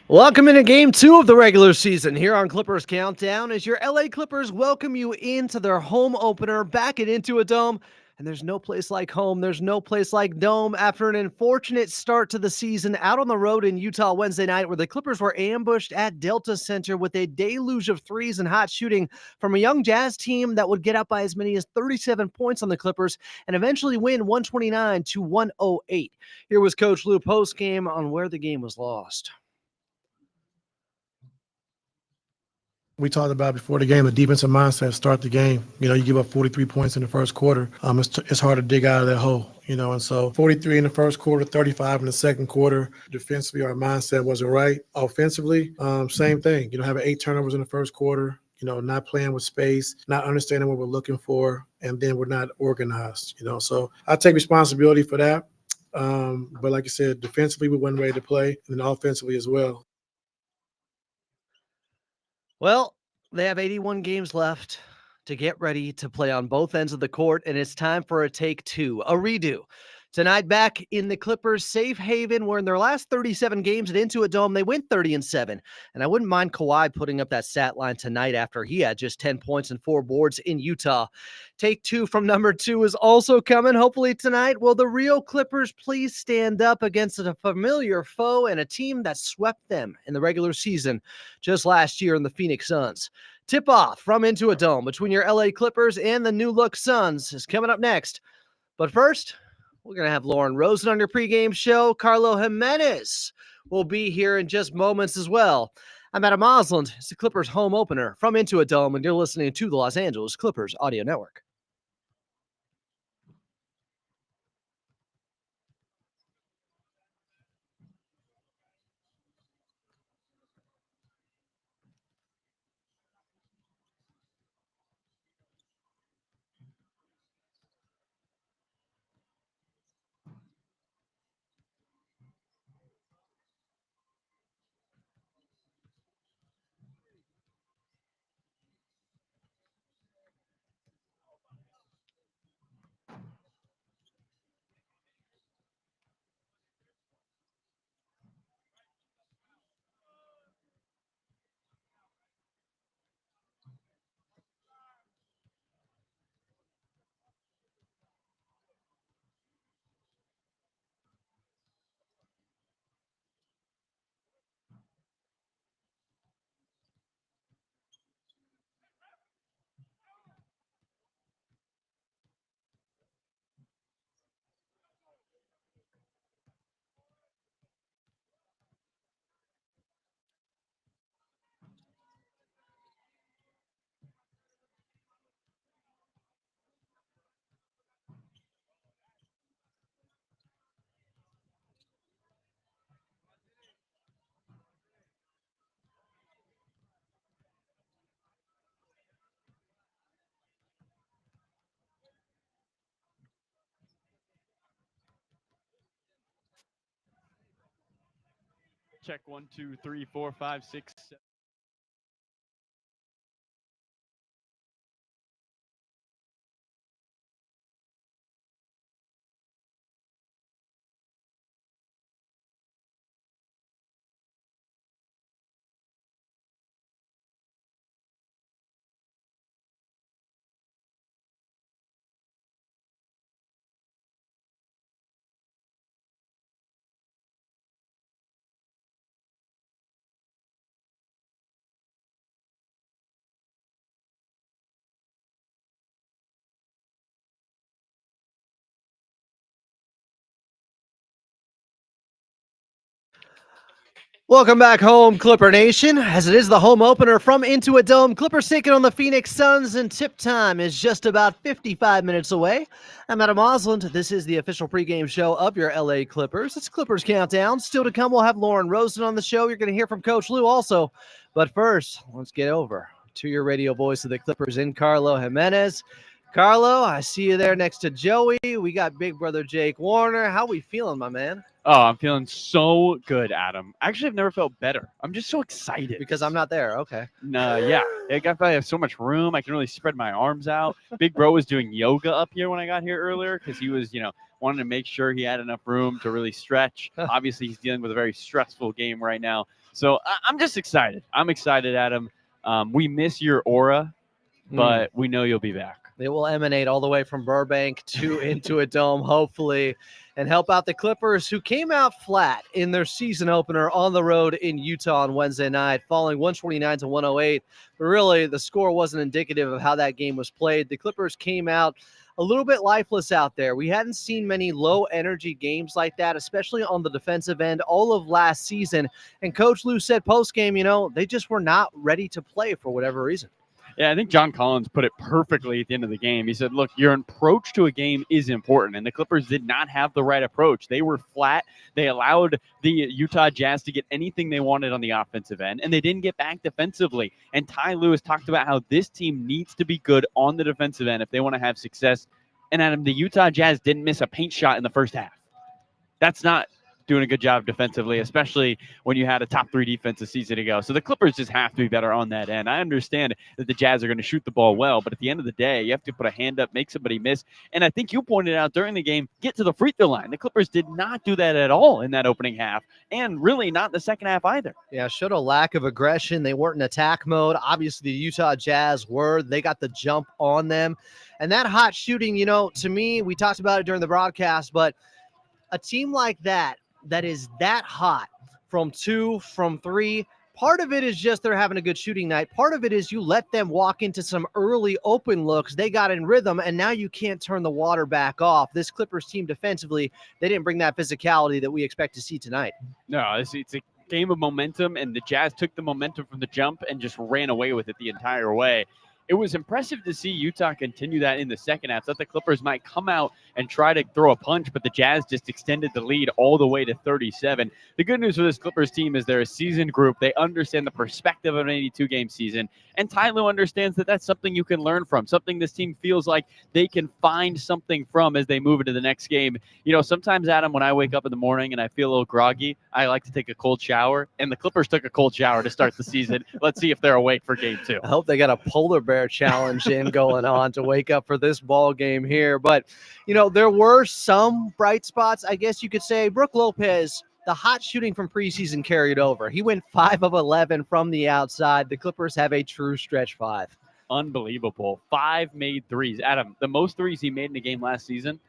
Welcome into game 2 of the regular season here on Clippers Countdown as your LA Clippers welcome you into their home opener back at Intuit Dome. And there's no place like home. There's no place like Dome after an unfortunate start to the season out on the road in Utah Wednesday night where the Clippers were ambushed at Delta Center with a deluge of threes and hot shooting from a young Jazz team that would get up by as many as 37 points on the Clippers and eventually win 129-108. Here was Coach Lou post-game on where the game was lost. We talked about before the game, the defensive mindset, start the game. You give up 43 points in the first quarter. It's hard to dig out of that hole, and so 43 in the first quarter, 35 in the second quarter. Defensively, our mindset wasn't right. Offensively, same thing. Having 8 turnovers in the first quarter, not playing with space, not understanding what we're looking for, and then we're not organized, So I take responsibility for that. But like I said, defensively, we weren't ready to play, and then offensively as well. Well, they have 81 games left to get ready to play on both ends of the court, and it's time for a take 2, a redo. Tonight, back in the Clippers' safe haven, where in their last 37 games at Intuit Dome, they went 30-7. And I wouldn't mind Kawhi putting up that stat line tonight after he had just 10 points and 4 boards in Utah. Take 2 from number 2 is also coming, hopefully tonight. Will the real Clippers please stand up against a familiar foe and a team that swept them in the regular season just last year in the Phoenix Suns? Tip-off from Intuit Dome between your LA Clippers and the new-look Suns is coming up next. But first, we're going to have Lauren Rosen on your pregame show. Carlo Jimenez will be here in just moments as well. I'm Adam Osland. It's the Clippers home opener from Intuit Dome, and you're listening to the Los Angeles Clippers Audio Network. Check 1, 2, 3, 4, 5, 6, 7. Welcome back home, Clipper Nation, as it is the home opener from Intuit Dome. Clippers taking on the Phoenix Suns, and tip time is just about 55 minutes away. I'm Adam Osland. This is the official pregame show of your LA Clippers. It's Clippers Countdown. Still to come, we'll have Lauren Rosen on the show. You're going to hear from Coach Lou also. But first, let's get over to your radio voice of the Clippers in Carlo Jimenez. Carlo, I see you there next to Joey. We got big brother Jake Warner. How we feeling, my man? Oh, I'm feeling so good, Adam. Actually, I've never felt better. I'm just so excited. Because I'm not there. Okay. Yeah. I probably have so much room. I can really spread my arms out. Big bro was doing yoga up here when I got here earlier because he was, wanting to make sure he had enough room to really stretch. Obviously, he's dealing with a very stressful game right now. So I'm just excited. I'm excited, Adam. We miss your aura, but we know you'll be back. It will emanate all the way from Burbank to Intuit Dome, hopefully, and help out the Clippers, who came out flat in their season opener on the road in Utah on Wednesday night, falling 129 to 108. But really, the score wasn't indicative of how that game was played. The Clippers came out a little bit lifeless out there. We hadn't seen many low-energy games like that, especially on the defensive end, all of last season. And Coach Lou said post-game, they just were not ready to play for whatever reason. Yeah, I think John Collins put it perfectly at the end of the game. He said, look, your approach to a game is important, and the Clippers did not have the right approach. They were flat. They allowed the Utah Jazz to get anything they wanted on the offensive end, and they didn't get back defensively. And Ty Lewis talked about how this team needs to be good on the defensive end if they want to have success. And Adam, the Utah Jazz didn't miss a paint shot in the first half. That's not doing a good job defensively, especially when you had a top 3 defense a season ago. So the Clippers just have to be better on that end. I understand that the Jazz are going to shoot the ball well, but at the end of the day, you have to put a hand up, make somebody miss. And I think you pointed out during the game, get to the free throw line. The Clippers did not do that at all in that opening half, and really not in the second half either. Yeah, showed a lack of aggression. They weren't in attack mode. Obviously, the Utah Jazz were. They got the jump on them. And that hot shooting, to me, we talked about it during the broadcast, but a team like that is that hot from 2, from 3, part of it is just they're having a good shooting night. Part of it is you let them walk into some early open looks. They got in rhythm, and now you can't turn the water back off. This Clippers team defensively, they didn't bring that physicality that we expect to see tonight. No, it's a game of momentum, and the Jazz took the momentum from the jump and just ran away with it the entire way. It was impressive to see Utah continue that in the second half. Thought the Clippers might come out and try to throw a punch, but the Jazz just extended the lead all the way to 37. The good news for this Clippers team is they're a seasoned group. They understand the perspective of an 82-game season, and Ty Lue understands that that's something you can learn from, something this team feels like they can find something from as they move into the next game. Sometimes, Adam, when I wake up in the morning and I feel a little groggy, I like to take a cold shower, and the Clippers took a cold shower to start the season. Let's see if they're awake for game 2. I hope they got a polar bear challenge going on to wake up for this ball game here. But, there were some bright spots, I guess you could say. Brook Lopez, the hot shooting from preseason carried over. He went 5 of 11 from the outside. The Clippers have a true stretch 5. Unbelievable. 5 made threes. Adam, the most threes he made in a game last season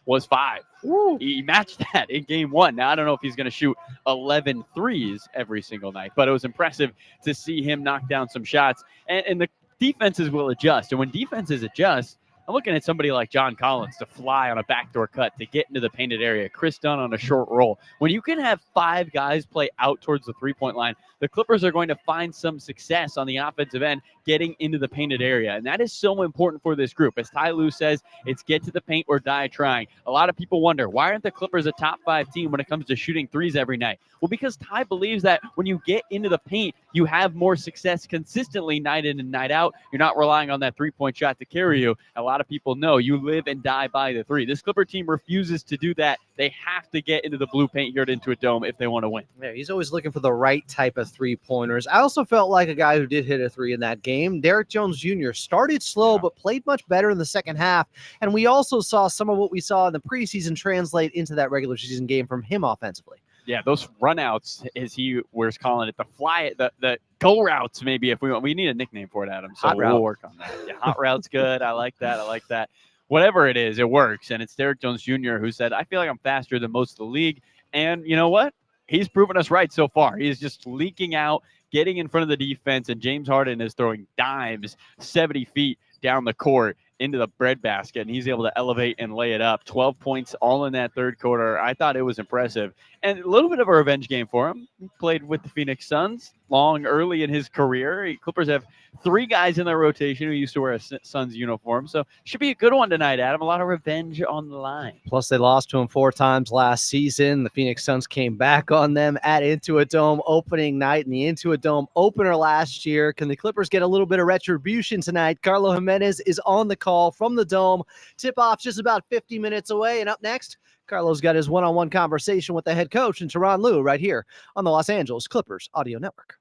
was 5. Woo. He matched that in game 1. Now, I don't know if he's going to shoot 11 threes every single night, but it was impressive to see him knock down some shots. And the defenses will adjust. And when defenses adjust, I'm looking at somebody like John Collins to fly on a backdoor cut to get into the painted area. Chris Dunn on a short roll. When you can have 5 guys play out towards the three-point line, the Clippers are going to find some success on the offensive end getting into the painted area. And that is so important for this group. As Ty Lue says, it's get to the paint or die trying. A lot of people wonder, why aren't the Clippers a top 5 team when it comes to shooting threes every night? Well, because Ty believes that when you get into the paint, you have more success consistently night in and night out. You're not relying on that three-point shot to carry you. A lot of people know you live and die by the 3. This Clipper team refuses to do that. They have to get into the blue paint here at Intuit Dome if they want to win. Yeah, he's always looking for the right type of 3-pointers. I also felt like a guy who did hit a 3 in that game. Derrick Jones Jr. started slow, but played much better in the second half. And we also saw some of what we saw in the preseason translate into that regular season game from him offensively. Yeah, those runouts, as he was calling it, the go routes, maybe, if we need a nickname for it, Adam. So we'll work on that. Yeah, hot route's good. I like that. Whatever it is, it works. And it's Derrick Jones Jr. who said, I feel like I'm faster than most of the league. And you know what? He's proven us right so far. He's just leaking out, getting in front of the defense, and James Harden is throwing dimes 70 feet down the court into the breadbasket, and he's able to elevate and lay it up. 12 points all in that third quarter. I thought it was impressive. And a little bit of a revenge game for him. He played with the Phoenix Suns early in his career. Clippers have 3 guys in their rotation who used to wear a Suns uniform. So should be a good one tonight, Adam. A lot of revenge on the line. Plus, they lost to him 4 times last season. The Phoenix Suns came back on them at Intuit Dome opening night in the Intuit Dome opener last year. Can the Clippers get a little bit of retribution tonight? Carlo Jimenez is on the call from the Dome. Tip-off just about 50 minutes away. And up next, Carlo's got his one-on-one conversation with the head coach and Tyronn Lue right here on the Los Angeles Clippers Audio Network.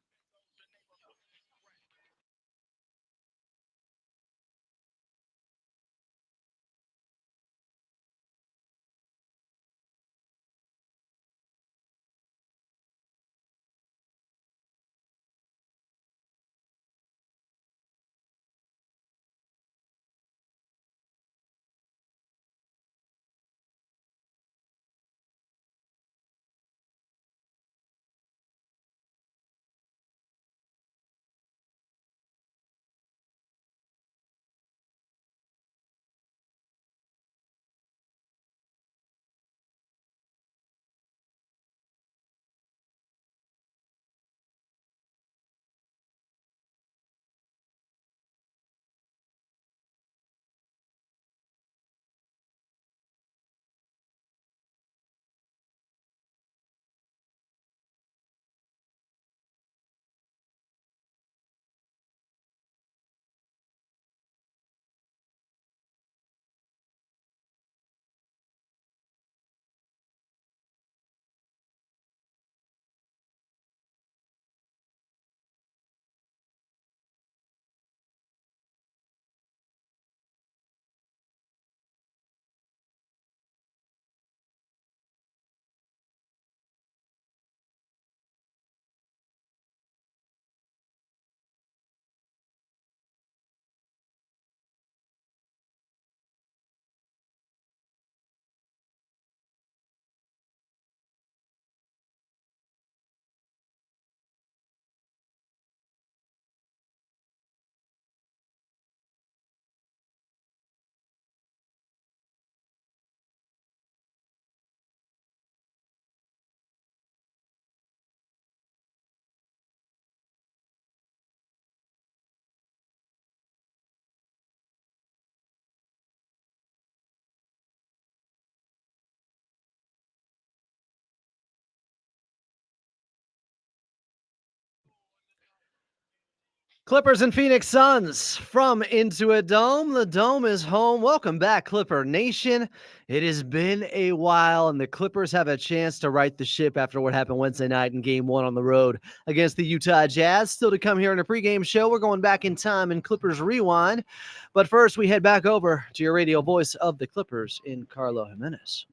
Clippers and Phoenix Suns from Intuit Dome. The Dome is home. Welcome back, Clipper Nation. It has been a while, and the Clippers have a chance to right the ship after what happened Wednesday night in Game 1 on the road against the Utah Jazz. Still to come here in a pregame show. We're going back in time in Clippers Rewind. But first, we head back over to your radio voice of the Clippers in Carlo Jimenez.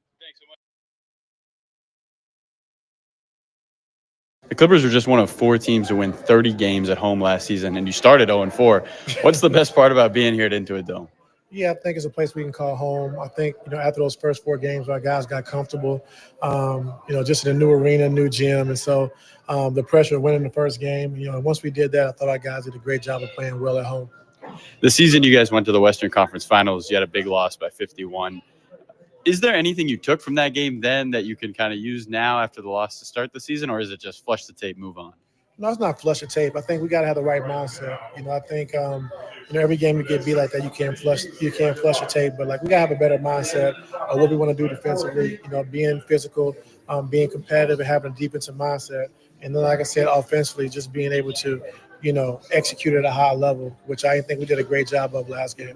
The Clippers were just one of 4 teams to win 30 games at home last season, and you started 0-4. What's the best part about being here at Intuit Dome? Yeah, I think it's a place we can call home. I think, after those first 4 games, our guys got comfortable, just in a new arena, new gym. And so the pressure of winning the first game, once we did that, I thought our guys did a great job of playing well at home. The season you guys went to the Western Conference Finals, you had a big loss by 51. Is there anything you took from that game then that you can kind of use now after the loss to start the season, or is it just flush the tape, move on? No, it's not flush the tape. I think we got to have the right mindset. I think every game you get beat like that, you can't flush your tape. But like we got to have a better mindset of what we want to do defensively. Being physical, being competitive, and having a defensive mindset. And then, like I said, offensively, just being able to, execute at a high level, which I think we did a great job of last game.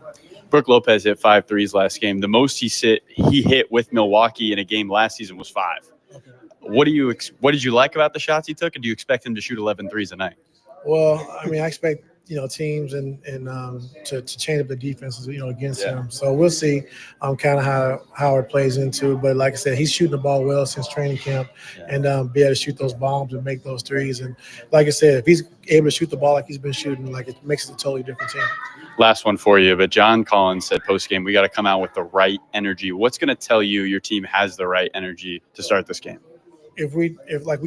Brook Lopez hit 5 threes last game. The most he hit with Milwaukee in a game last season was 5. Okay. What did you like about the shots he took, and do you expect him to shoot 11 threes a night? Well, I mean, I expect teams and to change up the defenses against him. So we'll see kind of how it plays into. But like I said, he's shooting the ball well since training camp, and be able to shoot those bombs and make those threes. And like I said, if he's able to shoot the ball like he's been shooting, like it makes it a totally different team. Last one for you, but John Collins said post-game, we got to come out with the right energy. What's going to tell you your team has the right energy to start this game? If we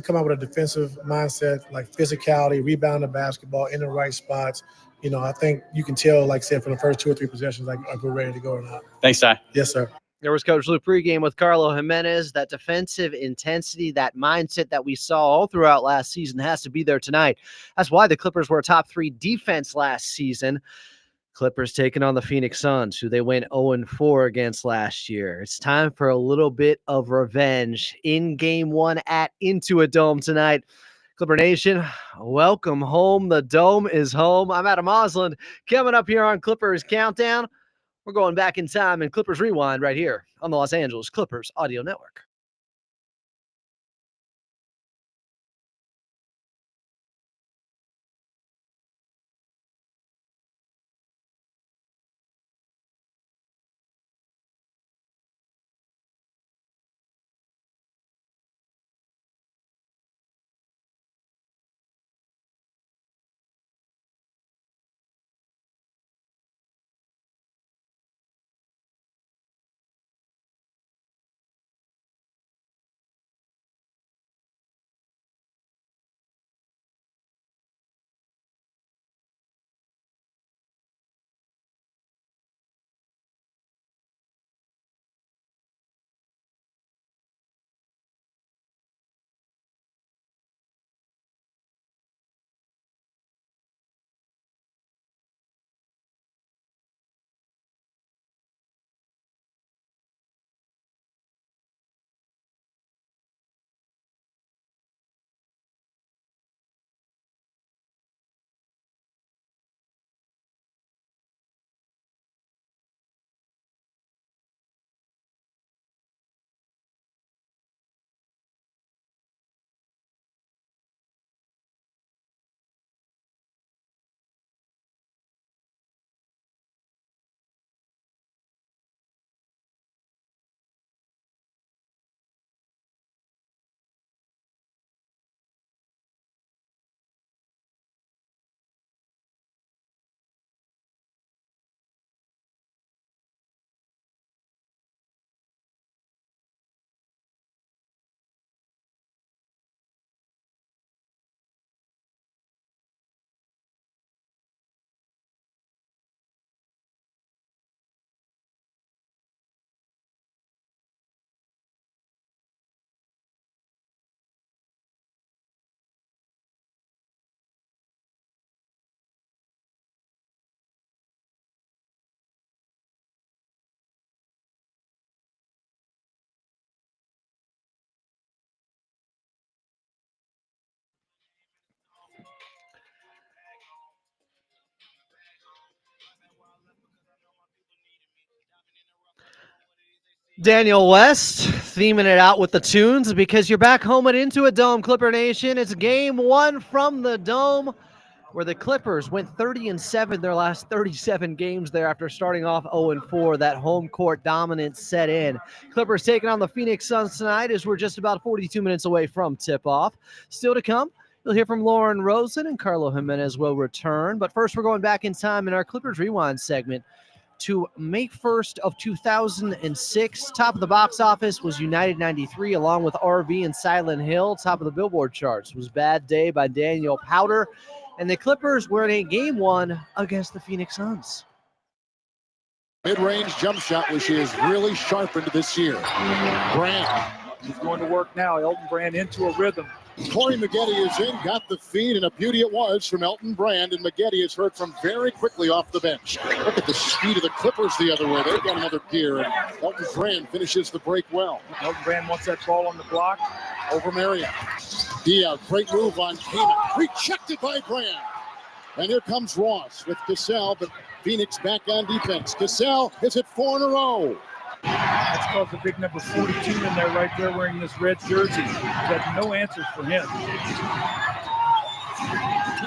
come out with a defensive mindset, like physicality, rebound the basketball in the right spots, I think you can tell, like I said, from the first 2 or 3 possessions, like if we're ready to go or not. Thanks, Ty. Yes, sir. There was Coach Lou pregame with Carlo Jimenez. That defensive intensity, that mindset that we saw all throughout last season has to be there tonight. That's why the Clippers were a top 3 defense last season. Clippers taking on the Phoenix Suns, who they went 0-4 against last year. It's time for a little bit of revenge in Game 1 at Intuit Dome tonight. Clipper Nation, welcome home. The Dome is home. I'm Adam Osland. Coming up here on Clippers Countdown, we're going back in time and Clippers Rewind right here on the Los Angeles Clippers Audio Network. Daniel West theming it out with the tunes because you're back home at Intuit Dome, Clipper Nation. It's game one from the Dome, where the Clippers went 30-7 their last 37 games there after starting off 0-4. That home court dominance set in. Clippers taking on the Phoenix Suns tonight as we're just about 42 minutes away from tip-off. Still to come, you'll hear from Lauren Rosen and Carlo Jimenez will return. But first, we're going back in time in our Clippers Rewind segment to May 1st of 2006. Top of the box office was United 93, along with RV and Silent Hill. Top of the Billboard charts was Bad Day by Daniel Powter. And the Clippers were in a game one against the Phoenix Suns. Mid-range jump shot, which he has really sharpened this year. Brand. He's going to work now. Elton Brand into a rhythm. Corey Maggette is in, got the feed, and a beauty it was from Elton Brand. And Maggette is heard from very quickly off the bench. Look at the speed of the Clippers the other way. They've got another gear. And Elton Brand finishes the break well. Elton Brand wants that ball on the block. Over Marion. Diaz, great move on Keenan. Rejected by Brand. And here comes Ross with Cassell, but Phoenix back on defense. Cassell is at 4 in a row. That's called the big number 42 in there right there wearing this red jersey. Got no answers for him.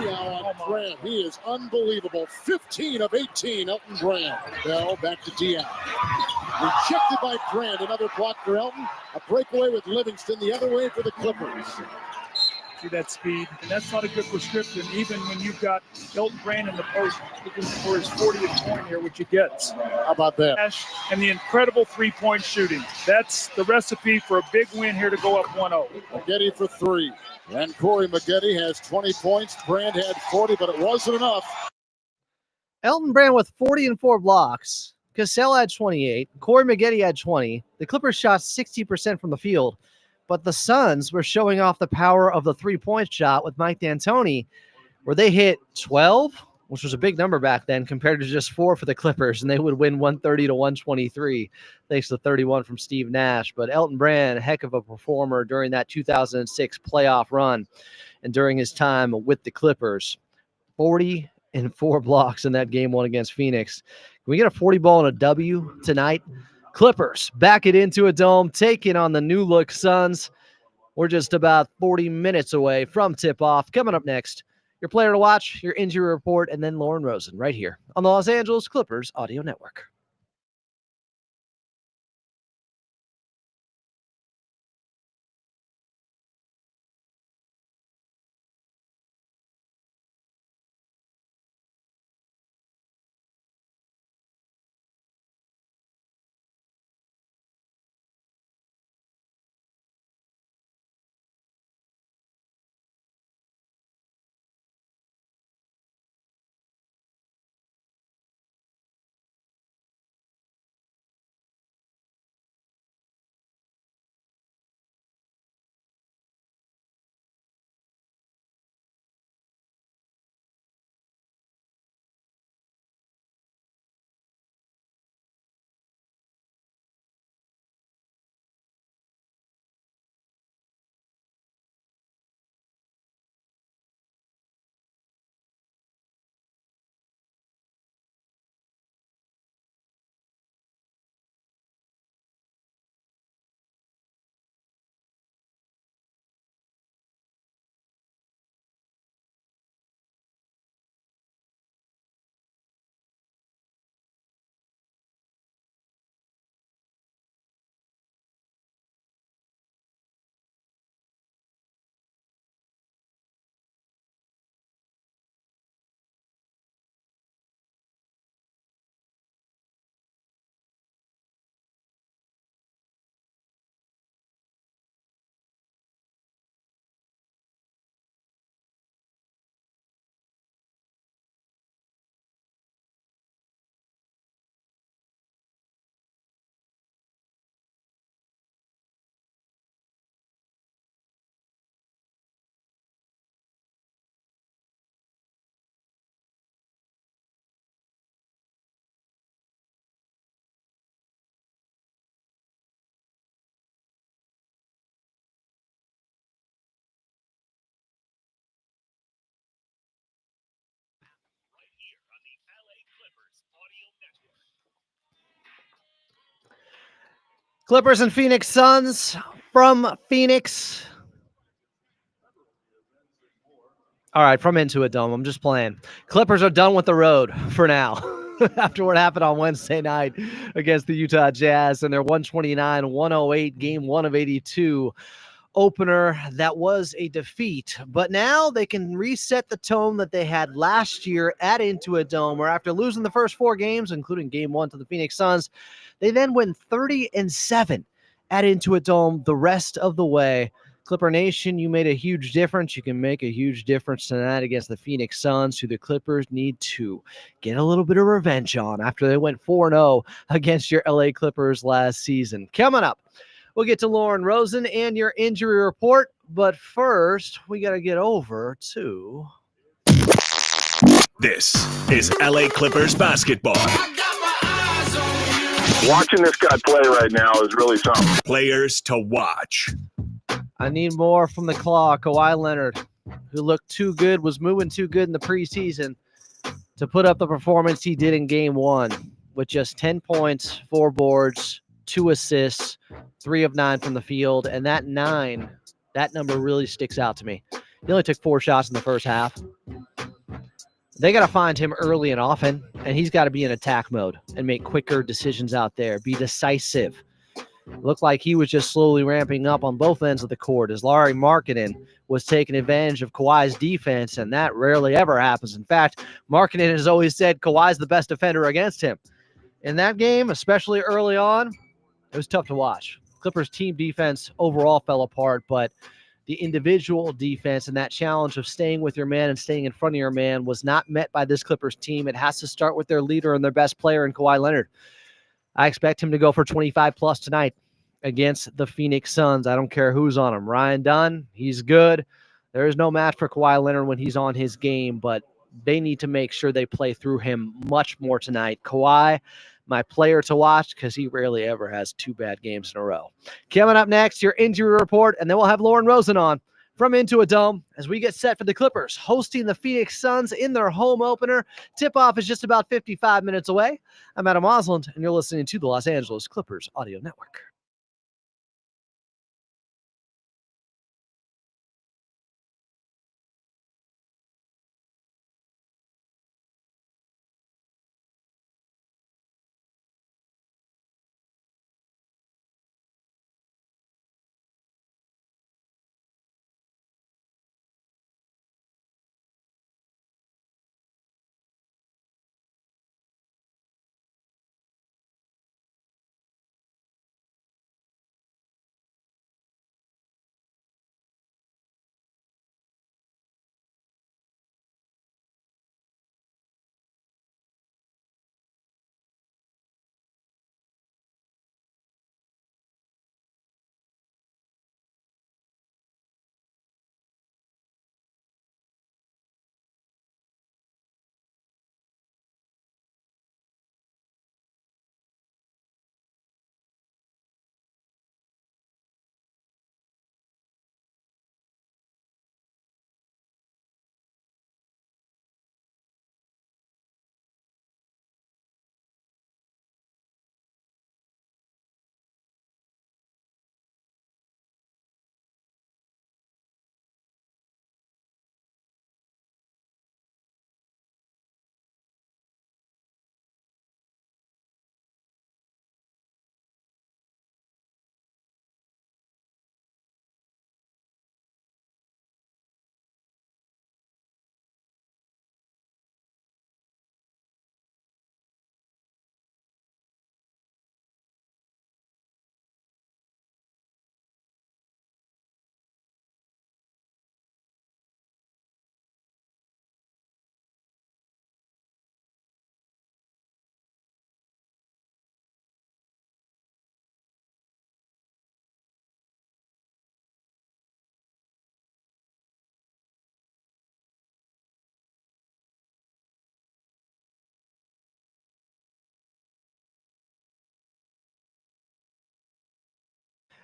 On Brand. He is unbelievable. 15 of 18, Elton Brand. Bell back to Diaz. Rejected by Brand. Another block for Elton. A breakaway with Livingston the other way for the Clippers. See that speed, and that's not a good prescription, even when you've got Elton Brand in the post looking for his 40th point here, which he gets. How about that? And the incredible three-point shooting. That's the recipe for a big win here to go up 1-0. Maggette for 3. And Corey Maggette has 20 points. Brand had 40, but it wasn't enough. Elton Brand with 40 and 4 blocks. Cassell had 28. Corey Maggette had 20. The Clippers shot 60% from the field. But the Suns were showing off the power of the three-point shot with Mike D'Antoni, where they hit 12, which was a big number back then, compared to just 4 for the Clippers, and they would win 130-123, thanks to 31 from Steve Nash. But Elton Brand, a heck of a performer during that 2006 playoff run and during his time with the Clippers. 40 and 4 blocks in that game one against Phoenix. Can we get a 40 ball and a W tonight? Clippers back it into a dome, taking on the new look Suns. We're just about 40 minutes away from tip-off. Coming up next, your player to watch, your injury report, and then Lauren Rosen right here on the Los Angeles Clippers Audio Network. Clippers and Phoenix Suns from Phoenix. All right, from Intuit Dome. I'm just playing. Clippers are done with the road for now after what happened on Wednesday night against the Utah Jazz and their 129-108 game 1 of 82 opener. That was a defeat, but now they can reset the tone that they had last year at Intuit Dome, where after losing the first 4 games, including game 1 to the Phoenix Suns, they then went 30-7 at Intuit Dome the rest of the way. Clipper Nation, you made a huge difference. You can make a huge difference tonight against the Phoenix Suns, who the Clippers need to get a little bit of revenge on after they went 4-0 against your LA Clippers last season. Coming up, we'll get to Lauren Rosen and your injury report, but first, we got to get over to... This is LA Clippers basketball. Watching this guy play right now is really something. Players to watch. I need more from the claw. Kawhi Leonard, who looked too good, was moving too good in the preseason to put up the performance he did in game 1 with just 10 points, 4 boards, 2 assists, 3 of 9 from the field. And that number really sticks out to me. He only took 4 shots in the first half. They got to find him early and often, and he's got to be in attack mode and make quicker decisions out there, be decisive. Looked like he was just slowly ramping up on both ends of the court as Lauri Markkanen was taking advantage of Kawhi's defense, and that rarely ever happens. In fact, Markkanen has always said Kawhi's the best defender against him. In that game, especially early on, it was tough to watch. Clippers team defense overall fell apart, but the individual defense and that challenge of staying with your man and staying in front of your man was not met by this Clippers team. It has to start with their leader and their best player in Kawhi Leonard. I expect him to go for 25 plus tonight against the Phoenix Suns. I don't care who's on him. Ryan Dunn, he's good. There is no match for Kawhi Leonard when he's on his game, but they need to make sure they play through him much more tonight. Kawhi, my player to watch, because he rarely ever has 2 bad games in a row. Coming up next, your injury report, and then we'll have Lauren Rosen on from Intuit Dome as we get set for the Clippers hosting the Phoenix Suns in their home opener. Tip-off is just about 55 minutes away. I'm Adam Osland, and you're listening to the Los Angeles Clippers Audio Network.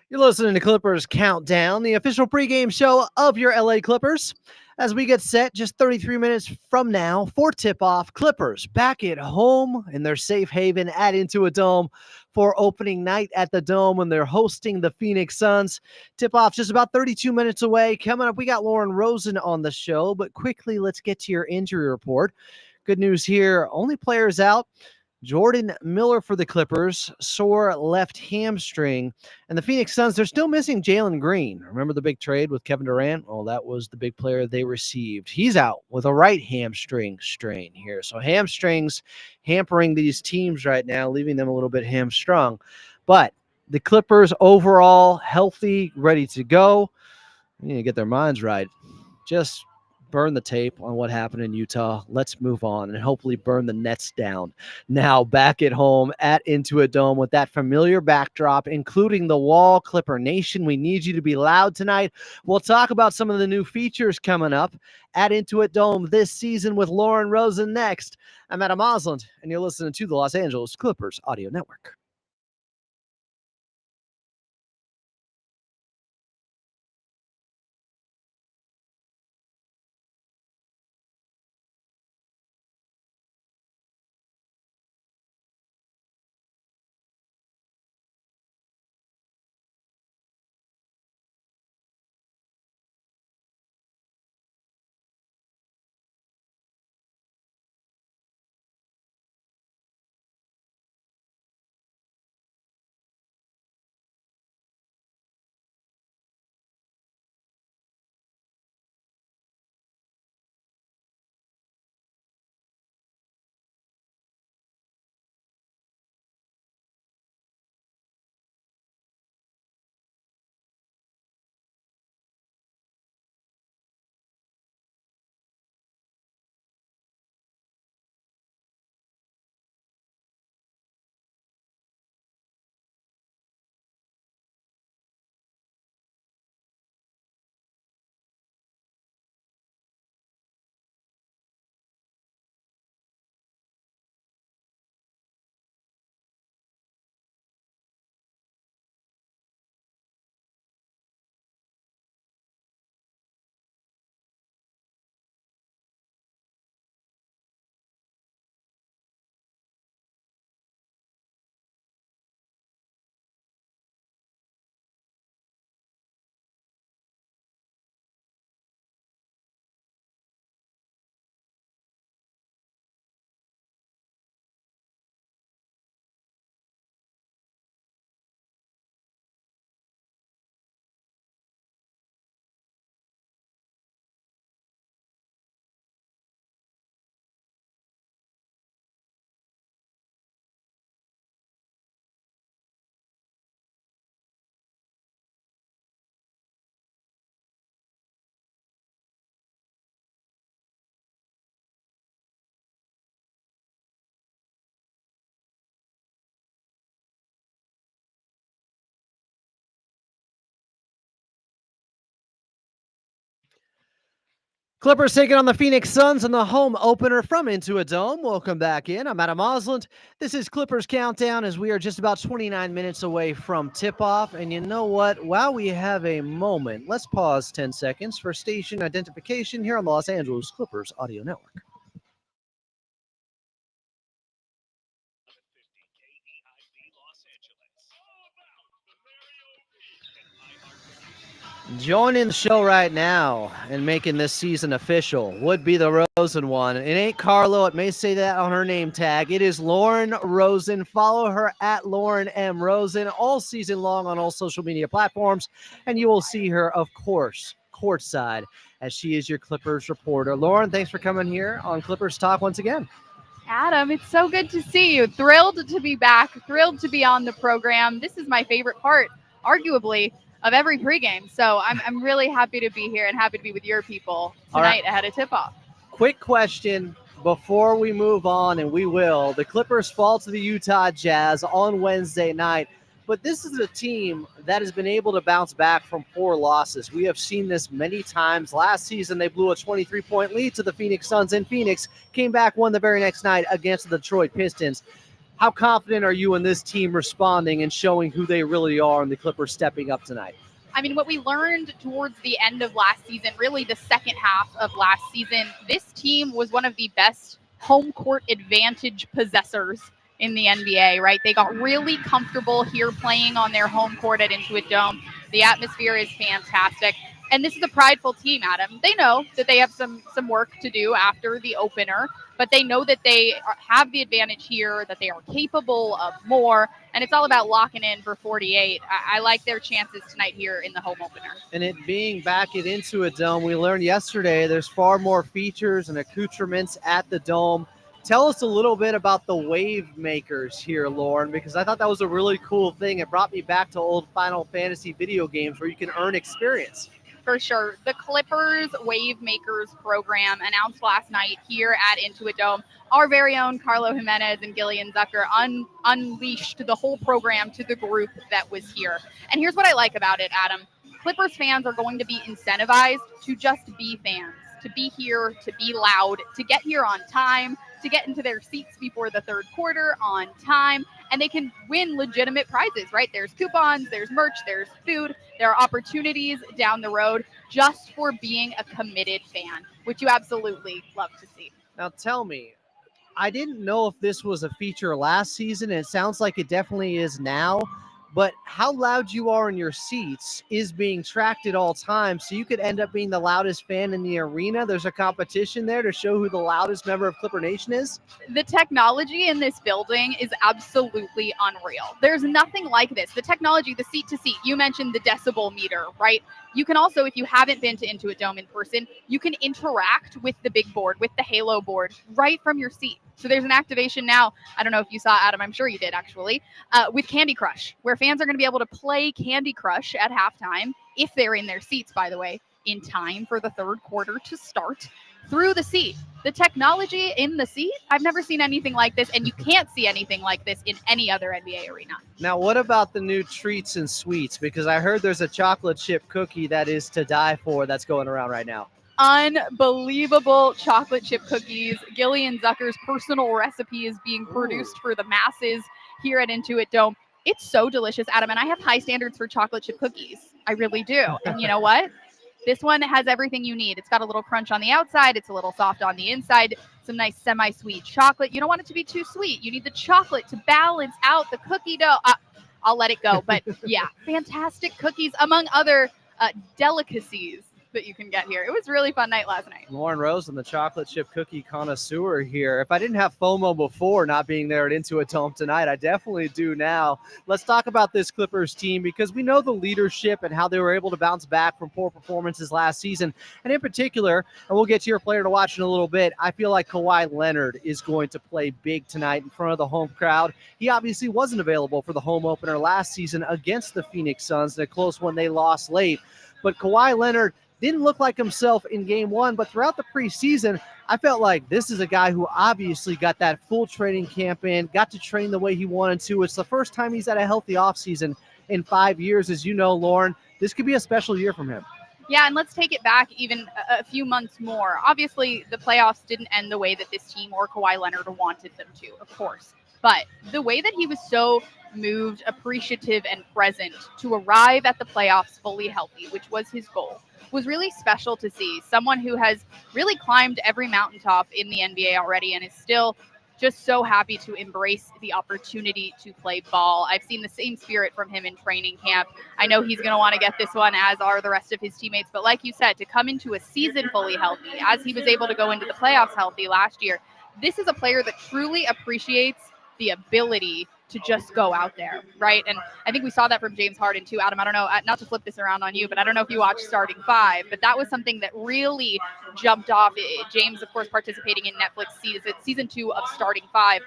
You're listening to Clippers Countdown, the official pregame show of your LA Clippers. As we get set just 33 minutes from now for tip-off, Clippers back at home in their safe haven at Intuit Dome for opening night at the Dome when they're hosting the Phoenix Suns. Tip-off just about 32 minutes away. Coming up, we got Lauren Rosen on the show, but quickly, let's get to your injury report. Good news here, only players out. Jordan Miller for the Clippers, sore left hamstring. And the Phoenix Suns, they're still missing Jalen Green. Remember the big trade with Kevin Durant? Well, that was the big player they received. He's out with a right hamstring strain here. So hamstrings hampering these teams right now, leaving them a little bit hamstrung. But the Clippers overall healthy, ready to go. They need to get their minds right. Just burn the tape on what happened in Utah. Let's move on and hopefully burn the Nets down. Now back at home at Intuit Dome with that familiar backdrop, including the wall. Clipper Nation, we need you to be loud tonight. We'll talk about some of the new features coming up at Intuit Dome this season with Lauren Rosen next. I'm Adam Osland, and you're listening to the Los Angeles Clippers Audio Network. Clippers taking on the Phoenix Suns in the home opener from Intuit Dome. Welcome back in. I'm Adam Osland. This is Clippers Countdown as we are just about 29 minutes away from tip-off. And you know what? While we have a moment, let's pause 10 seconds for station identification here on the Los Angeles Clippers Audio Network. Joining the show right now and making this season official would be the Rosen one. It ain't Carlo. It may say that on her name tag. It is Lauren Rosen. Follow her at Lauren M. Rosen all season long on all social media platforms. And you will see her, of course, courtside as she is your Clippers reporter. Lauren, thanks for coming here on Clippers Talk once again. Adam, it's so good to see you. Thrilled to be back. Thrilled to be on the program. This is my favorite part, arguably, of every pregame. So I'm really happy to be here and happy to be with your people tonight ahead of tip-off. Quick question before we move on, and we will. The Clippers fall to the Utah Jazz on Wednesday night, but this is a team that has been able to bounce back from 4 losses. We have seen this many times. Last season, they blew a 23-point lead to the Phoenix Suns in Phoenix, came back, won the very next night against the Detroit Pistons. How confident are you in this team responding and showing who they really are and the Clippers stepping up tonight? I mean, what we learned towards the end of last season, really the second half of last season, this team was one of the best home court advantage possessors in the NBA, right? They got really comfortable here playing on their home court at Intuit Dome. The atmosphere is fantastic. And this is a prideful team, Adam. They know that they have some work to do after the opener, but they know that they have the advantage here, that they are capable of more, and it's all about locking in for 48. I like their chances tonight here in the home opener. And it being back at Intuit Dome, we learned yesterday there's far more features and accoutrements at the Dome. Tell us a little bit about the wave makers here, Lauren, because I thought that was a really cool thing. It brought me back to old Final Fantasy video games where you can earn experience. For sure. The Clippers Wave Makers program announced last night here at Intuit Dome. Our very own Carlo Jimenez and Gillian Zucker unleashed the whole program to the group that was here. And here's what I like about it, Adam. Clippers fans are going to be incentivized to just be fans, to be here, to be loud, to get here on time, to get into their seats before the third quarter on time, and they can win legitimate prizes, right? There's coupons, there's merch, there's food, there are opportunities down the road just for being a committed fan, which you absolutely love to see. Now tell me, I didn't know if this was a feature last season, and it sounds like it definitely is now, but how loud you are in your seats is being tracked at all times, so you could end up being the loudest fan in the arena. There's a competition there to show who the loudest member of Clipper Nation is. The technology in this building is absolutely unreal. There's nothing like this. The technology, the seat to seat, you mentioned the decibel meter, right? You can also, if you haven't been to Intuit Dome in person, you can interact with the big board, with the Halo board, right from your seat. So there's an activation now. I don't know if you saw, Adam, I'm sure you did actually, with Candy Crush, where fans are going to be able to play Candy Crush at halftime, if they're in their seats, by the way, in time for the third quarter to start, through the seat. The technology in the seat, I've never seen anything like this, and you can't see anything like this in any other NBA arena. Now, what about the new treats and sweets? Because I heard there's a chocolate chip cookie that is to die for that's going around right now. Unbelievable chocolate chip cookies. Gillian Zucker's personal recipe is being produced for the masses here at Intuit Dome. It's so delicious, Adam, and I have high standards for chocolate chip cookies. I really do. And you know what? This one has everything you need. It's got a little crunch on the outside. It's a little soft on the inside. Some nice semi-sweet chocolate. You don't want it to be too sweet. You need the chocolate to balance out the cookie dough. I'll let it go. But yeah, fantastic cookies, among other delicacies that you can get here. It was a really fun night last night. Lauren Rosen, the chocolate chip cookie connoisseur here. If I didn't have FOMO before not being there at Intuit Dome tonight, I definitely do now. Let's talk about this Clippers team because we know the leadership and how they were able to bounce back from poor performances last season. And in particular, and we'll get to your player to watch in a little bit, I feel like Kawhi Leonard is going to play big tonight in front of the home crowd. He obviously wasn't available for the home opener last season against the Phoenix Suns in a close one they lost late. But Kawhi Leonard didn't look like himself in game one, but throughout the preseason, I felt like this is a guy who obviously got that full training camp in, got to train the way he wanted to. It's the first time he's had a healthy offseason in 5 years. As you know, Lauren, this could be a special year from him. Yeah, and let's take it back even a few months more. Obviously, the playoffs didn't end the way that this team or Kawhi Leonard wanted them to, of course. But the way that he was so moved, appreciative, and present to arrive at the playoffs fully healthy, which was his goal, was really special to see. Someone who has really climbed every mountaintop in the NBA already and is still just so happy to embrace the opportunity to play ball. I've seen the same spirit from him in training camp. I know he's going to want to get this one, as are the rest of his teammates. But like you said, to come into a season fully healthy, as he was able to go into the playoffs healthy last year, this is a player that truly appreciates the ability to just go out there, right? And I think we saw that from James Harden too. Adam, I don't know, not to flip this around on you, but I don't know if you watched Starting Five, but that was something that really jumped off. James, of course, participating in Netflix season 2 of Starting Five.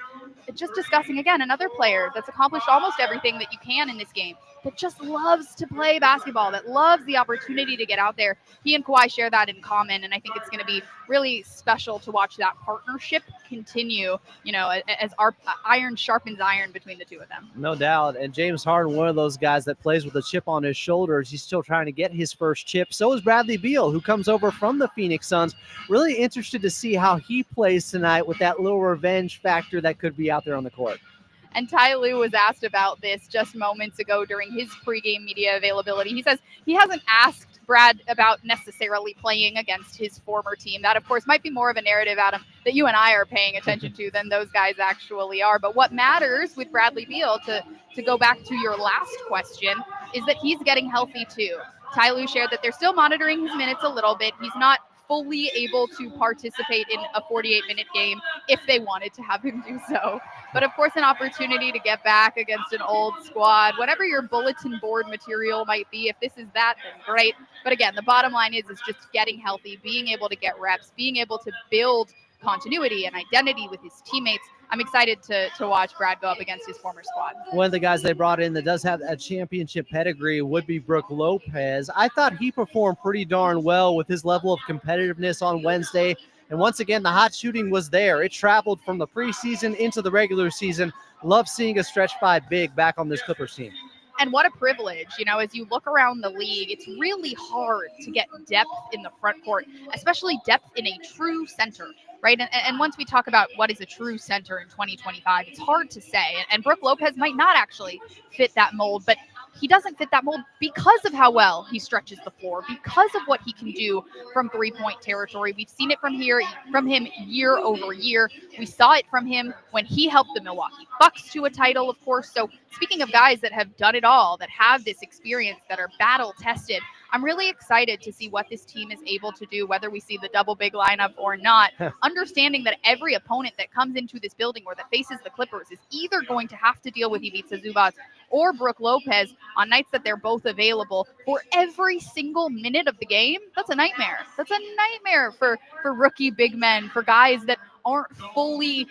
Just discussing, again, another player that's accomplished almost everything that you can in this game, that just loves to play basketball, that loves the opportunity to get out there. He and Kawhi share that in common, and I think it's going to be really special to watch that partnership continue, you know, as our iron sharpens iron between the two of them. No doubt. And James Harden, one of those guys that plays with a chip on his shoulders. He's still trying to get his first chip. So is Bradley Beal, who comes over from the Phoenix Suns. Really interested to see how he plays tonight with that little revenge factor that could be out there on the court. And Ty Lue was asked about this just moments ago during his pregame media availability. He says he hasn't asked Brad about necessarily playing against his former team. That, of course, might be more of a narrative, Adam, that you and I are paying attention to than those guys actually are. But what matters with Bradley Beal, to go back to your last question, is that he's getting healthy too. Ty Lue shared that they're still monitoring his minutes a little bit. He's not fully able to participate in a 48-minute game if they wanted to have him do so. But of course, an opportunity to get back against an old squad, whatever your bulletin board material might be. If this is that, then great. But again, the bottom line is just getting healthy, being able to get reps, being able to build continuity and identity with his teammates. I'm excited to watch Brad go up against his former squad. One of the guys they brought in that does have a championship pedigree would be Brook Lopez. I thought he performed pretty darn well with his level of competitiveness on Wednesday. And once again, the hot shooting was there. It traveled from the preseason into the regular season. Love seeing a stretch five big back on this Clippers team. And what a privilege, as you look around the league, it's really hard to get depth in the front court, especially depth in a true center, right? And once we talk about what is a true center in 2025, it's hard to say. And Brook Lopez might not actually fit that mold, but he doesn't fit that mold because of how well he stretches the floor, because of what he can do from three-point territory. We've seen it from him year over year. We saw it from him when he helped the Milwaukee Bucks to a title, of course. So speaking of guys that have done it all, that have this experience, that are battle tested, I'm really excited to see what this team is able to do, whether we see the double big lineup or not, understanding that every opponent that comes into this building or that faces the Clippers is either going to have to deal with Ivica Zubac or Brook Lopez on nights that they're both available for every single minute of the game. That's a nightmare. That's a nightmare for rookie big men, for guys that aren't fully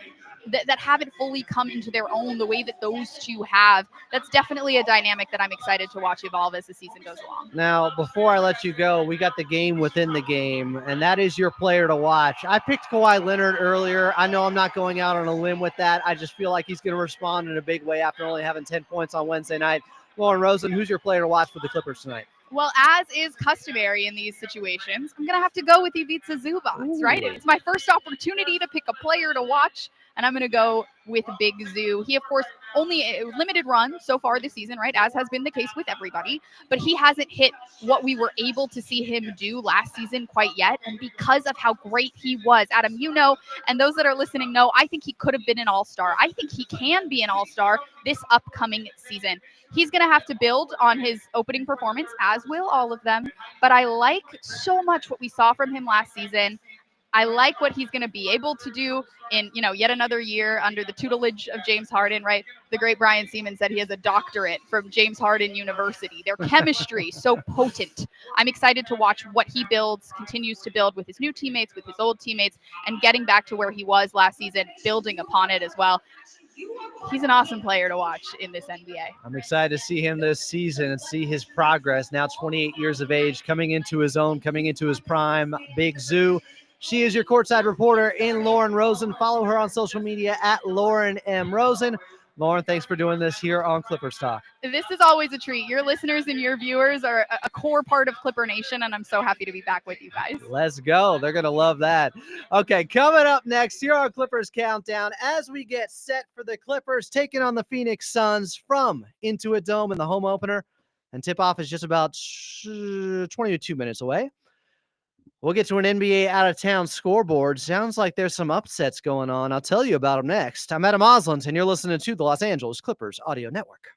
that haven't fully come into their own the way that those two have. That's definitely a dynamic that I'm excited to watch evolve as the season goes along. Now, before I let you go, we got the game within the game, and that is your player to watch. I picked Kawhi Leonard earlier. I know I'm not going out on a limb with that. I just feel like he's going to respond in a big way after only having 10 points on Wednesday night. Lauren Rosen, who's your player to watch for the Clippers tonight? Well, as is customary in these situations, I'm going to have to go with Ivica Zubac, right? It's my first opportunity to pick a player to watch, and I'm going to go with Big Zoo. He, of course, only a limited run so far this season, right, as has been the case with everybody, but he hasn't hit what we were able to see him do last season quite yet, and because of how great he was, Adam, and those that are listening know, I think he could have been an all-star. I think he can be an all-star this upcoming season. He's going to have to build on his opening performance, as will all of them, but I like so much what we saw from him last season. I like what he's going to be able to do in, yet another year under the tutelage of James Harden, right? The great Brian Seaman said he has a doctorate from James Harden University. Their chemistry so potent. I'm excited to watch what he continues to build with his new teammates, with his old teammates, and getting back to where he was last season, building upon it as well. He's an awesome player to watch in this NBA. I'm excited to see him this season and see his progress. Now 28 years of age, coming into his own, coming into his prime. Big Zoo. She is your courtside reporter in Lauren Rosen. Follow her on social media at Lauren M. Rosen. Lauren, thanks for doing this here on Clippers Talk. This is always a treat. Your listeners and your viewers are a core part of Clipper Nation, and I'm so happy to be back with you guys. Let's go. They're going to love that. Okay, coming up next here on Clippers Countdown, as we get set for the Clippers taking on the Phoenix Suns from Intuit Dome in the home opener. And tip-off is just about 22 minutes away. We'll get to an NBA out-of-town scoreboard. Sounds like there's some upsets going on. I'll tell you about them next. I'm Adam Oslins, and you're listening to the Los Angeles Clippers Audio Network.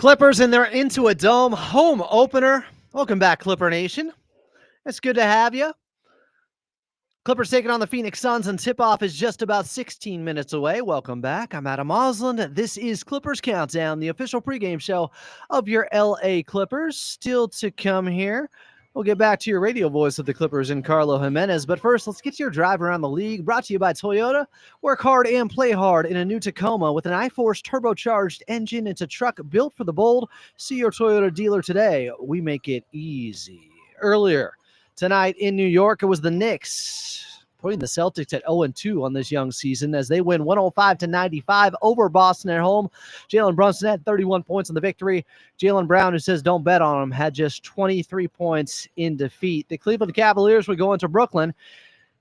Clippers and they're into a dome home opener. Welcome back, Clipper Nation. It's good to have you. Clippers taking on the Phoenix Suns, and tip-off is just about 16 minutes away. Welcome back. I'm Adam Osland. This is Clippers Countdown, the official pregame show of your LA Clippers. Still to come here. We'll get back to your radio voice of the Clippers and Carlo Jimenez. But first, let's get to your drive around the league. Brought to you by Toyota. Work hard and play hard in a new Tacoma with an iForce turbocharged engine. It's a truck built for the bold. See your Toyota dealer today. We make it easy. Earlier tonight in New York, it was the Knicks putting the Celtics at 0-2 on this young season as they win 105-95 over Boston at home. Jalen Brunson had 31 points in the victory. Jaylen Brown, who says don't bet on him, had just 23 points in defeat. The Cleveland Cavaliers would go into Brooklyn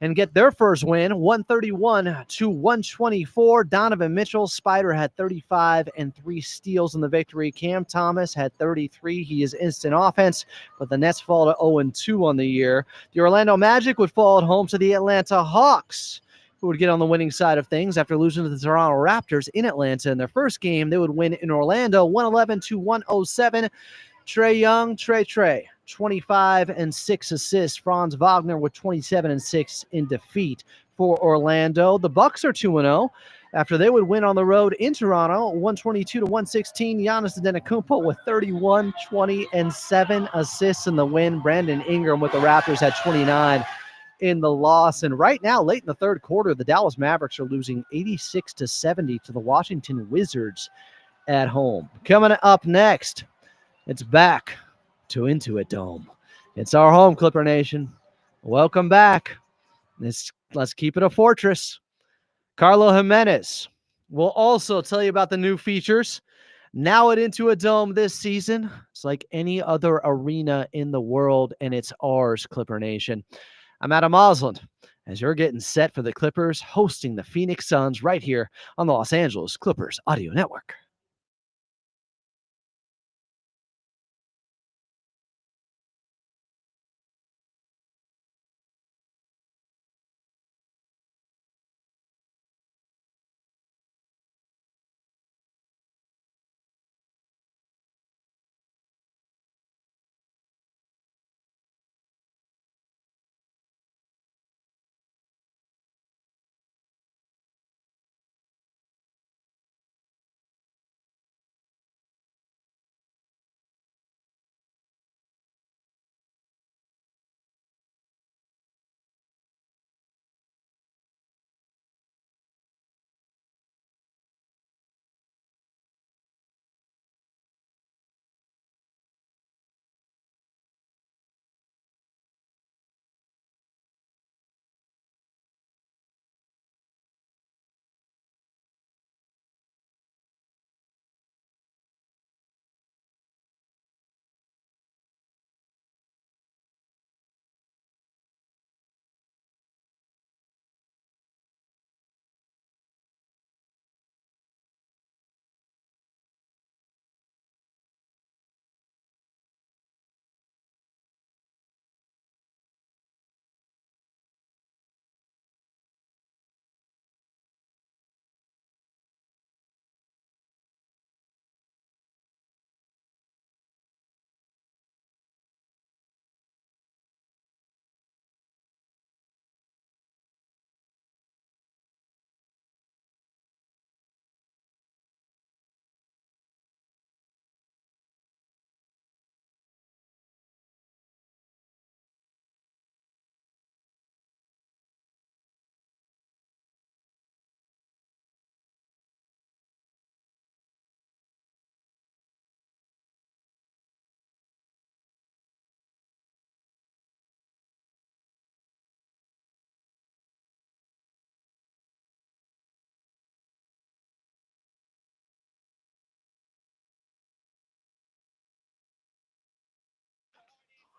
and get their first win, 131-124. Donovan Mitchell, Spider, had 35 and 3 steals in the victory. Cam Thomas had 33. He is instant offense, but the Nets fall to 0-2 on the year. The Orlando Magic would fall at home to the Atlanta Hawks, who would get on the winning side of things after losing to the Toronto Raptors in Atlanta in their first game. They would win in Orlando, 111-107. Trae Young, Trey, 25 and 6 assists. Franz Wagner with 27 and 6 in defeat for Orlando. The Bucks are 2-0 after they would win on the road in Toronto, 122-116. Giannis Antetokounmpo with 31, 20, and 7 assists in the win. Brandon Ingram with the Raptors had 29 in the loss. And right now, late in the third quarter, the Dallas Mavericks are losing 86-70 to the Washington Wizards at home. Coming up next, it's back to Intuit Dome. It's our home, Clipper Nation. Welcome back. Let's keep it a fortress. Carlo Jimenez will also tell you about the new features. Now at Intuit Dome this season, it's like any other arena in the world, and it's ours, Clipper Nation. I'm Adam Osland, as you're getting set for the Clippers hosting the Phoenix Suns right here on the Los Angeles Clippers Audio Network.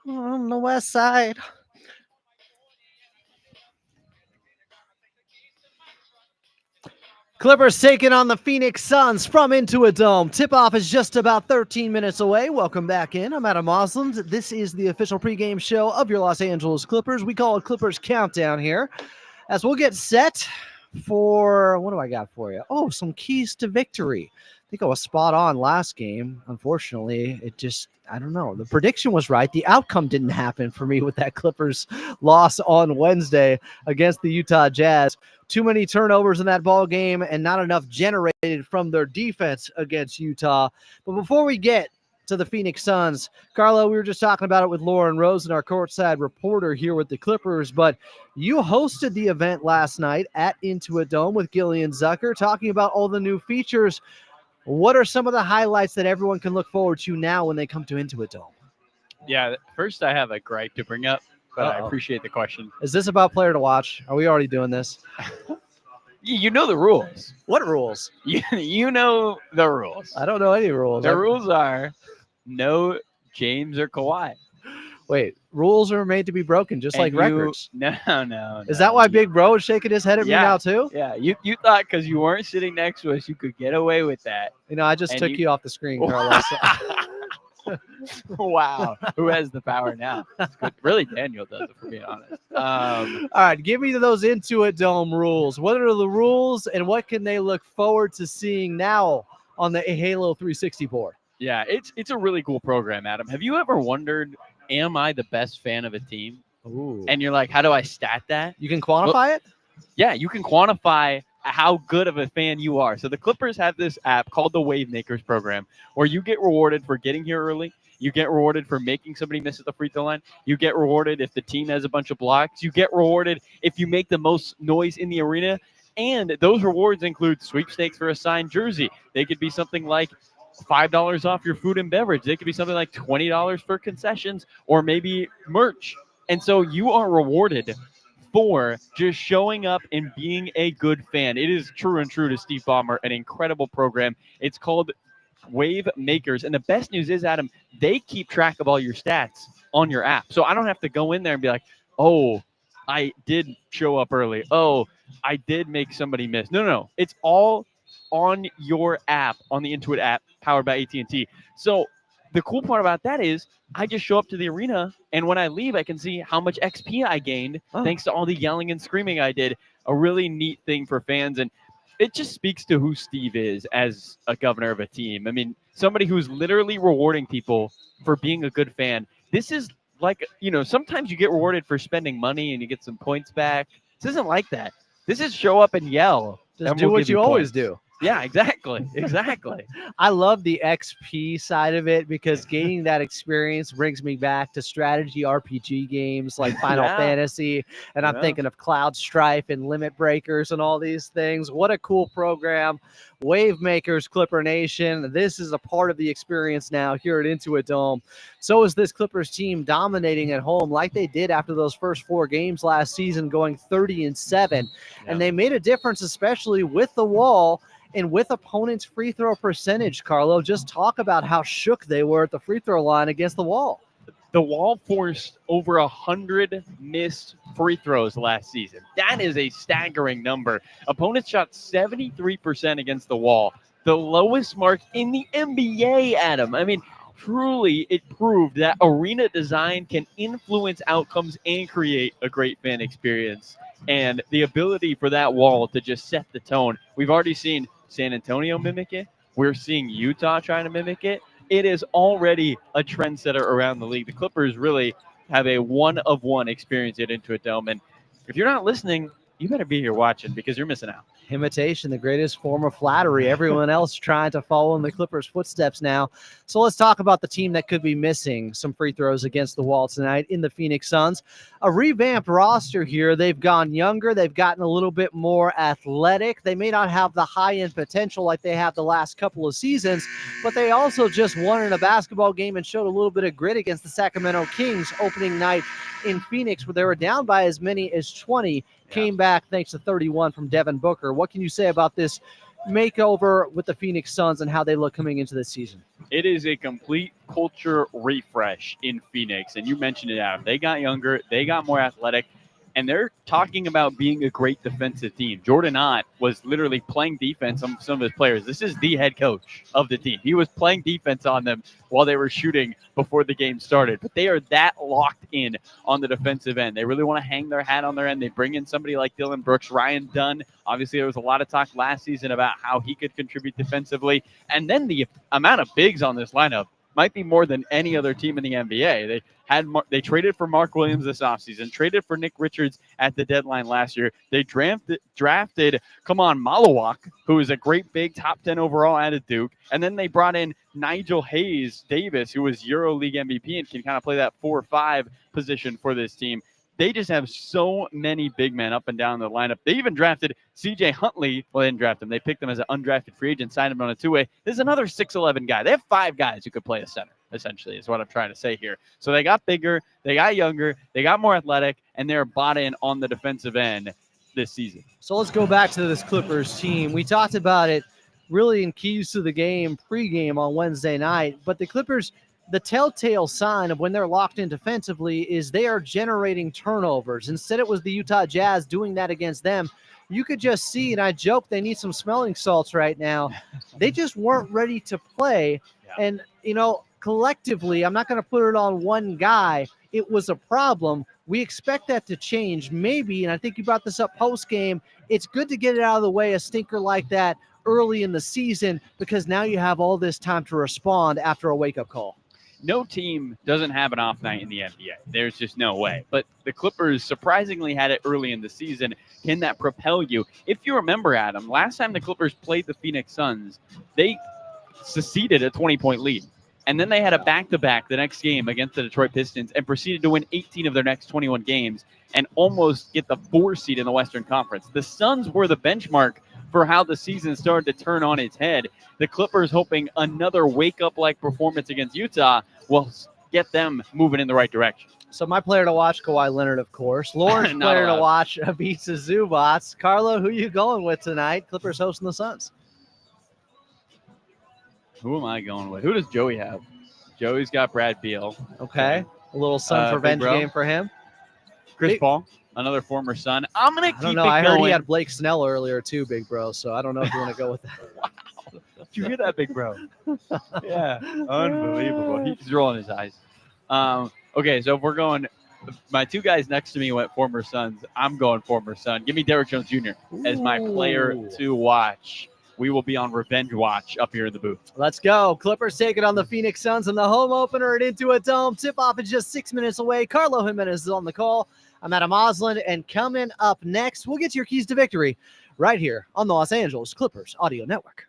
On the west side. Clippers taking on the Phoenix Suns from Intuit Dome. Tip-off is just about 13 minutes away. Welcome back in. I'm Adam Osland. This is the official pregame show of your Los Angeles Clippers. We call it Clippers Countdown here, as we'll get set for, what do I got for you? Oh, some keys to victory. think I was spot on last game. Unfortunately, I don't know. The prediction was right. The outcome didn't happen for me with that Clippers loss on Wednesday against the Utah Jazz. Too many turnovers in that ball game and not enough generated from their defense against Utah. But before we get to the Phoenix Suns, Carlo, we were just talking about it with Lauren Rosen, our courtside reporter here with the Clippers, but you hosted the event last night at Intuit Dome with Gillian Zucker, talking about all the new features. What are some of the highlights that everyone can look forward to now when they come to Intuit Dome? Yeah, first I have a gripe to bring up, but I Uh-oh. appreciate the question. Is this about player to watch? Are we already doing this? You know the rules. What rules? You know the rules. I don't know any rules. The rules are no James or Kawhi. Wait, rules are made to be broken, just like records. No. Is that why Big Bro is shaking his head at me now too? Yeah, you thought because you weren't sitting next to us, you could get away with that. You know, I just took you off the screen, Carlos. Wow, who has the power now? Really, Daniel does, if we're being honest. All right, give me those Intuit Dome rules. What are the rules, and what can they look forward to seeing now on the Halo 360 board? Yeah, it's a really cool program, Adam. Have you ever wondered, am I the best fan of a team? Ooh. And you're like, how do I stat that? You can quantify it? Yeah, you can quantify how good of a fan you are. So the Clippers have this app called the Wave Makers program where you get rewarded for getting here early. You get rewarded for making somebody miss at the free throw line. You get rewarded if the team has a bunch of blocks. You get rewarded if you make the most noise in the arena. And those rewards include sweepstakes for a signed jersey. They could be something like $5 off your food and beverage. They could be something like $20 for concessions or maybe merch. And so you are rewarded for just showing up and being a good fan. It is true to Steve Ballmer, an incredible program. It's called Wave Makers. And the best news is, Adam, they keep track of all your stats on your app. So I don't have to go in there and be like, oh, I did show up early. Oh, I did make somebody miss. No. It's all on your app, on the Intuit app, powered by AT&T. So the cool part about that is I just show up to the arena, and when I leave, I can see how much XP I gained thanks to all the yelling and screaming I did. A really neat thing for fans, and it just speaks to who Steve is as a governor of a team. I mean, somebody who's literally rewarding people for being a good fan. This is like, sometimes you get rewarded for spending money and you get some points back. This isn't like that. This is show up and yell. Just do what you always do. Yeah, exactly. I love the XP side of it because gaining that experience brings me back to strategy RPG games like Final Fantasy, and I'm thinking of Cloud Strife and Limit Breakers and all these things. What a cool program. Wave Makers, Clipper Nation. This is a part of the experience now here at Intuit Dome. So is this Clippers team dominating at home like they did after those first 4 games last season, going 30-7. And they made a difference, especially with the wall and with opponents' free throw percentage. Carlo, just talk about how shook they were at the free throw line against the wall. The wall forced over 100 missed free throws last season. That is a staggering number. Opponents shot 73% against the wall, the lowest mark in the NBA, Adam. I mean, truly, it proved that arena design can influence outcomes and create a great fan experience. And the ability for that wall to just set the tone. We've already seen San Antonio mimic it. We're seeing Utah trying to mimic it. It is already a trendsetter around the league. The Clippers really have a one-of-one experience at Intuit Dome. And if you're not listening, you better be here watching because you're missing out. Imitation, the greatest form of flattery. Everyone else trying to follow in the Clippers' footsteps now. So let's talk about the team that could be missing some free throws against the wall tonight in the Phoenix Suns. A revamped roster here. They've gone younger. They've gotten a little bit more athletic. They may not have the high-end potential like they have the last couple of seasons, but they also just won in a basketball game and showed a little bit of grit against the Sacramento Kings opening night in Phoenix, where they were down by as many as 20. Came back thanks to 31 from Devin Booker. What can you say about this makeover with the Phoenix Suns and how they look coming into this season? It is a complete culture refresh in Phoenix. And you mentioned it, Adam. They got younger. They got more athletic. and they're talking about being a great defensive team. Jordan Ott was literally playing defense on some of his players. This is the head coach of the team. He was playing defense on them while they were shooting before the game started. But they are that locked in on the defensive end. They really want to hang their hat on their end. They bring in somebody like Dylan Brooks, Ryan Dunn. Obviously, there was a lot of talk last season about how he could contribute defensively. And then the amount of bigs on this lineup might be more than any other team in the NBA. They traded for Mark Williams this offseason, traded for Nick Richards at the deadline last year. They drafted Malawak, who is a great big top 10 overall out of Duke. And then they brought in Nigel Hayes Davis, who was EuroLeague MVP and can kind of play that 4-5 position for this team. They just have so many big men up and down the lineup. They even drafted C.J. Huntley. Well, they didn't draft him. They picked him as an undrafted free agent, signed him on a two-way. This is another 6'11 guy. They have 5 guys who could play a center, essentially, is what I'm trying to say here. So they got bigger, they got younger, they got more athletic, and they're bought in on the defensive end this season. So let's go back to this Clippers team. We talked about it really in keys to the game pregame on Wednesday night, but the Clippers, the telltale sign of when they're locked in defensively is they are generating turnovers. Instead, it was the Utah Jazz doing that against them. You could just see, and I joke they need some smelling salts right now. They just weren't ready to play. Yeah. And, collectively, I'm not going to put it on one guy. It was a problem. We expect that to change maybe, and I think you brought this up post-game, it's good to get it out of the way, a stinker like that, early in the season, because now you have all this time to respond after a wake-up call. No team doesn't have an off night in the NBA. There's just no way. But the Clippers surprisingly had it early in the season. Can that propel you? If you remember, Adam, last time the Clippers played the Phoenix Suns, they seceded a 20-point lead. And then they had a back-to-back the next game against the Detroit Pistons and proceeded to win 18 of their next 21 games and almost get the 4 seed in the Western Conference. The Suns were the benchmark for how the season started to turn on its head. The Clippers hoping another wake-up-like performance against Utah will get them moving in the right direction. So my player to watch, Kawhi Leonard, of course. Lauren's player to watch, Ivica Zubac. Carlo, who you going with tonight? Clippers hosting the Suns. Who am I going with? Who does Joey have? Joey's got Brad Beal. Okay. A little Suns revenge game for him. Chris Paul, another former Sun. I'm going to keep it going. I heard he had Blake Snell earlier too, big bro. So I don't know if you want to go with that. Wow. Did you hear that, big bro? Yeah. Unbelievable. He's rolling his eyes. Okay, so if we're going, my 2 guys next to me went former Suns. I'm going former Sun. Give me Derrick Jones Jr. as my player to watch. We will be on revenge watch up here in the booth. Let's go. Clippers taking on the Phoenix Suns in the home opener at Intuit Dome. Tip-off is just 6 minutes away. Carlo Jimenez is on the call. I'm Adam Osland, and coming up next, we'll get to your keys to victory right here on the Los Angeles Clippers Audio Network.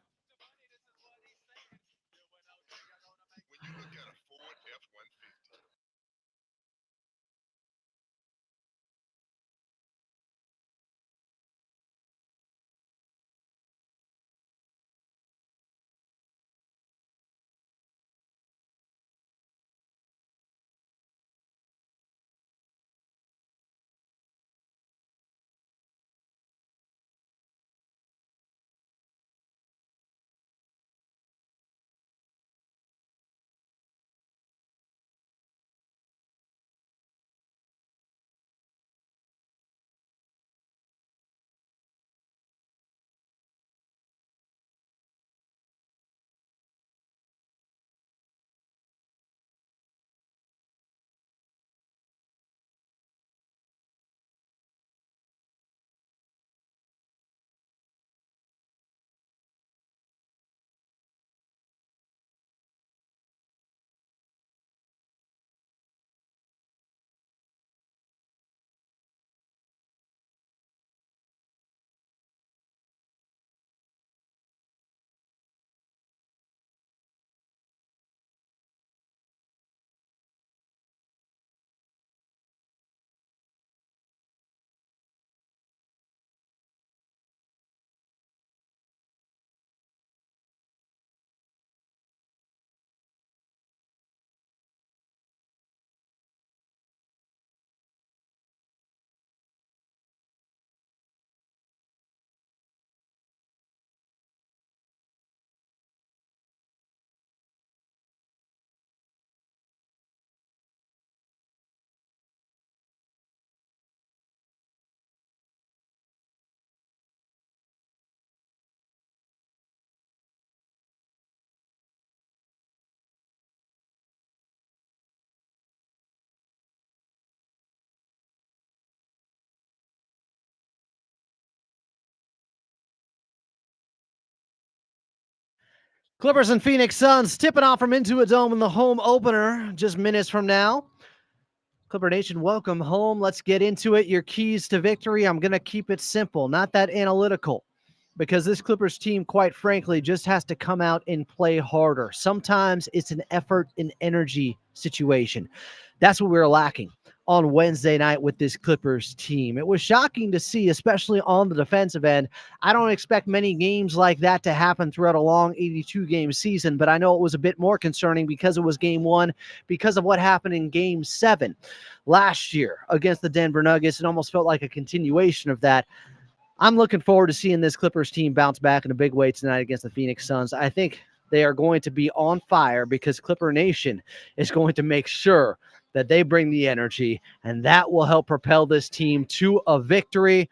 Clippers and Phoenix Suns tipping off from Intuit Dome in the home opener just minutes from now. Clipper Nation, welcome home. Let's get into it. Your keys to victory. I'm going to keep it simple, not that analytical, because this Clippers team, quite frankly, just has to come out and play harder. Sometimes it's an effort and energy situation. That's what we were lacking on Wednesday night with this Clippers team. It was shocking to see, especially on the defensive end. I don't expect many games like that to happen throughout a long 82-game season, but I know it was a bit more concerning because it was game one, because of what happened in game 7 last year against the Denver Nuggets. It almost felt like a continuation of that. I'm looking forward to seeing this Clippers team bounce back in a big way tonight against the Phoenix Suns. I think they are going to be on fire because Clipper Nation is going to make sure that they bring the energy, and that will help propel this team to a victory.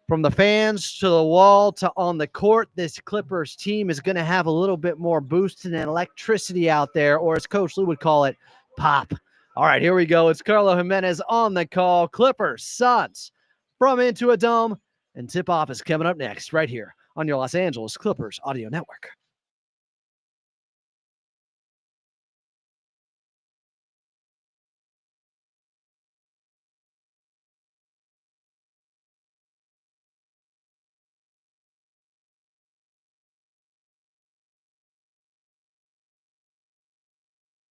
From the fans to the wall to on the court, this Clippers team is going to have a little bit more boost and electricity out there, or as Coach Lou would call it, pop. All right, here we go. It's Carlo Jimenez on the call. Clippers, Suns from Intuit Dome, and tip-off is coming up next right here on your Los Angeles Clippers Audio Network.